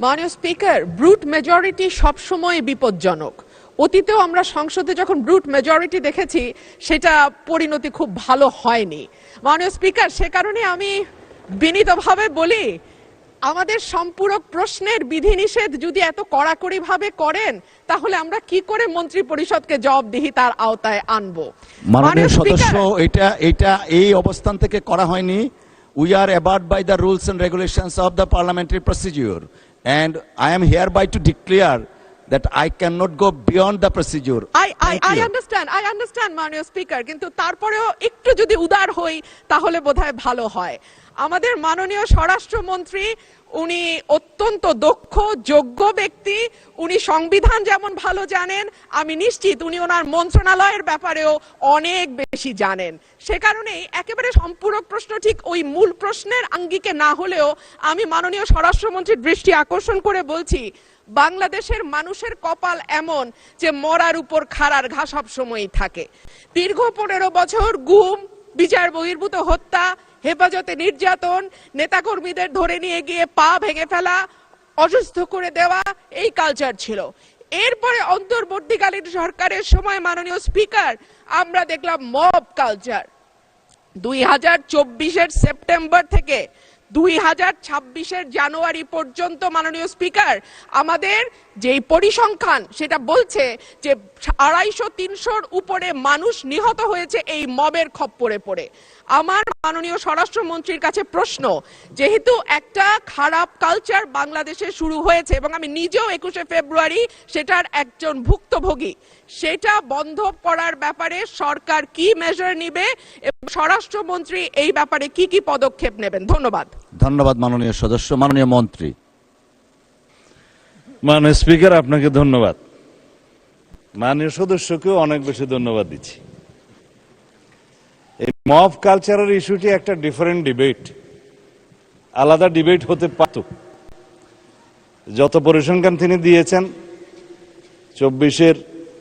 মাননীয় speaker, brute majority সবসময় বিপজ্জনক। অতীতেও আমরা সংসদে যখন ব্রুট মেজরিটি দেখেছি সেটা পরিণতি খুব ভালো হয়নি। মাননীয় স্পিকার, সে কারণে আমি বিনীতভাবে বলি, আমাদের সম্পূরক প্রশ্নের বিধিনিষেধ যদি এত কড়াকড়ি ভাবে করেন তাহলে আমরা কি করে মন্ত্রী পরিষদকে জবাবদিহিতার আওতায় আনবো? মাননীয় সদস্য, এটা এই অবস্থান থেকে করা হয়নি। We are abide by the rules and regulations of the parliamentary procedure, and I am hereby to declare that I cannot go beyond the procedure. I understand মাননীয় স্পিকার, কিন্তু তারপরেও একটু যদি উদার হই তাহলে বোধহয় ভালো হয়। আমাদের মাননীয় স্বরাষ্ট্রমন্ত্রী, উনি অত্যন্ত দক্ষ যোগ্য ব্যক্তি। উনি সংবিধান যেমন ভালো জানেন, আমি নিশ্চিত উনি ওনার মন্ত্রণালয়ের ব্যাপারেও অনেক বেশি জানেন। সে কারণেই একেবারে সম্পূরক প্রশ্ন ঠিক ওই মূল প্রশ্নের আঙ্গিকে না হলেও আমি মাননীয় স্বরাষ্ট্রমন্ত্রীর দৃষ্টি আকর্ষণ করে বলছি, বাংলাদেশের মানুষের কপাল এমন যে মরার উপর খাড়ার ঘা সব সময়ই থাকে। দীর্ঘ 15 বছর গুম, বিচার বহির্ভূত হত্যা, হেফাজতে নির্যাতন, নেতাকর্মীদের ধরে নিয়ে গিয়ে পা ভেঙে ফেলা, অসুস্থ করে দেওয়া, এই কালচার ছিল। এরপরে অন্তর্বর্তীকালীন সরকারের সময় মাননীয় স্পিকার আমরা দেখলাম মব কালচার। 2024-এর সেপ্টেম্বর থেকে 2026-এর জানুয়ারি পর্যন্ত মাননীয় স্পিকার আমাদের যেই পরিসংখ্যান সেটা বলছে যে 250-300-র উপরে মানুষ নিহত হয়েছে এই মবের খপ্পরে পড়ে। আমার মাননীয় স্বরাষ্ট্রমন্ত্রীর কাছে প্রশ্ন, যেহেতু একটা খারাপ কালচার বাংলাদেশে শুরু হয়েছে এবং আমি নিজেও 21শে ফেব্রুয়ারি সেটার একজন ভুক্তভোগী, সেটা বন্ধ করার ব্যাপারে সরকার কি মেজার নিবে এবং স্বরাষ্ট্রমন্ত্রী এই ব্যাপারে কি কি পদক্ষেপ নেবেন? ধন্যবাদ। ধন্যবাদ মাননীয় সদস্য। মাননীয় মন্ত্রী। মাননীয় স্পিকার, আপনাকে ধন্যবাদ। মাননীয় সদস্যকেও অনেক বেশি ধন্যবাদ দিচ্ছি। এই মব কালচারের ইস্যুটি একটা ডিফারেন্ট ডিবেট, আলাদা ডিবেট হতে পারত। যত পরিসংখ্যান তিনি দিয়েছেন 24-এর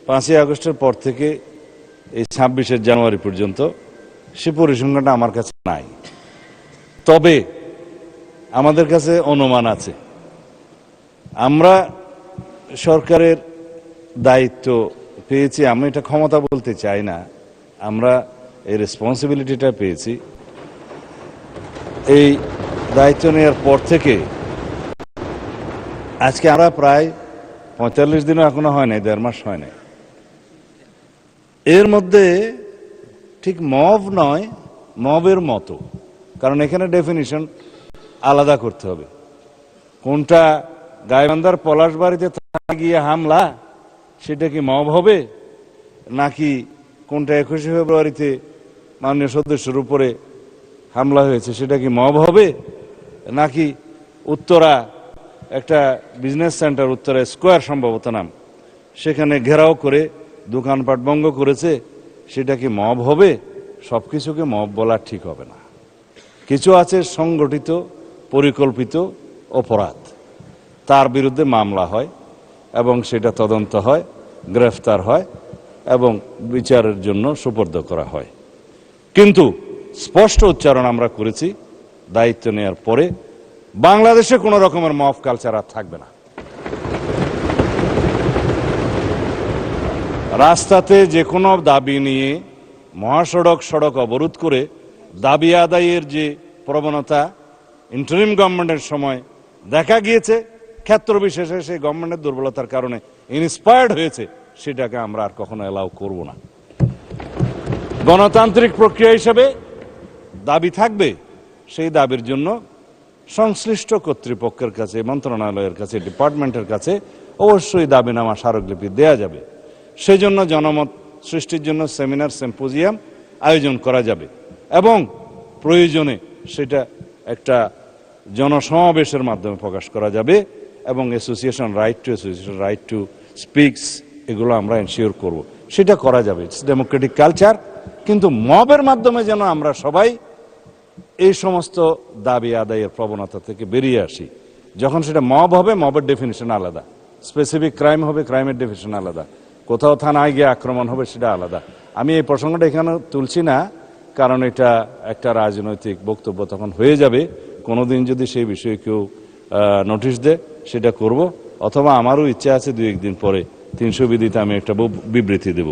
5ই আগস্টের পর থেকে এই 26-এর জানুয়ারি পর্যন্ত, সে পরিসংখ্যানটা আমার কাছে নাই। তবে আমাদের কাছে অনুমান আছে। আমরা সরকারের দায়িত্ব পেয়েছি, আমি এটা ক্ষমতা বলতে চাই না, আমরা এই রেসপন্সিবিলিটিটা পেয়েছি। এই দায়িত্ব নেওয়ার পর থেকে আজকে আমরা প্রায় 45 দিনও এখনো হয় নাই, 1.5 মাস হয় নাই। এর মধ্যে ঠিক মব নয়, মবের মতো, কারণ এখানে ডেফিনিশন আলাদা করতে হবে। কোনটা গাইবান্ধার পলাশবাড়িতে গিয়ে হামলা, সেটা কি মব হবে? নাকি কোনটা 21শে ফেব্রুয়ারিতে মাননীয় সদস্যের উপরে হামলা হয়েছে সেটা কি মব হবে? নাকি উত্তরা একটা বিজনেস সেন্টার, উত্তরা স্কোয়ার সম্ভবত নাম, সেখানে ঘেরাও করে দোকানপাট ভঙ্গ করেছে, সেটা কি মব হবে? সবকিছুকে মব বলা ঠিক হবে না। কিছু আছে সংগঠিত পরিকল্পিত অপরাধ, তার বিরুদ্ধে মামলা হয় এবং সেটা তদন্ত হয়, গ্রেফতার হয় এবং বিচারের জন্য সুপর্দ করা হয়। কিন্তু স্পষ্ট উচ্চারণ আমরা করেছি দায়িত্ব নেওয়ার পরে, বাংলাদেশে কোনো রকমের মব কালচার আর থাকবে না। রাস্তাতে যে কোনো দাবি নিয়ে মহাসড়ক সড়ক অবরোধ করে দাবি আদায়ের যে প্রবণতা ইন্টারিম গভর্নমেন্টের সময় দেখা গিয়েছে, ক্ষেত্র বিশেষে সেই গভর্নমেন্টের দুর্বলতার কারণে ইন্সপায়ার্ড হয়েছে, সেটাকে আমরা আর কখনো এলাও করব না। গণতান্ত্রিক প্রক্রিয়া হিসেবে দাবি থাকবে, সেই দাবির জন্য সংশ্লিষ্ট কর্তৃপক্ষের কাছে, মন্ত্রণালয়ের কাছে, ডিপার্টমেন্টের কাছে অবশ্যই দাবিনামা স্মারকলিপি দেয়া যাবে। সেজন্য জনমত সৃষ্টির জন্য সেমিনার, সিম্পোজিয়াম আয়োজন করা যাবে এবং প্রয়োজনে সেটা একটা জনসমাবেশের মাধ্যমে প্রকাশ করা যাবে এবং অ্যাসোসিয়েশন রাইট টু স্পিকস, এগুলো আমরা এনশিওর করব, সেটা করা যাবে। It's Democratic culture. কিন্তু মবের মাধ্যমে যেন আমরা সবাই এই সমস্ত দাবি আদায়ের প্রবণতা থেকে বেরিয়ে আসি। যখন সেটা মব হবে, মবের ডেফিনিশন আলাদা, স্পেসিফিক ক্রাইম হবে, ক্রাইমের ডেফিনিশন আলাদা, কোথাও থানায় গিয়ে আক্রমণ হবে, সেটা আলাদা। আমি এই প্রসঙ্গটা এখানে তুলছি না, কারণ এটা একটা রাজনৈতিক বক্তব্য তখন হয়ে যাবে। কোনোদিন যদি সেই বিষয়ে কেউ নোটিশ দেয় সেটা করব, অথবা আমারও ইচ্ছা আছে 2-1 দিন পরে 300 বিধিতে আমি একটা বিবৃতি দেব।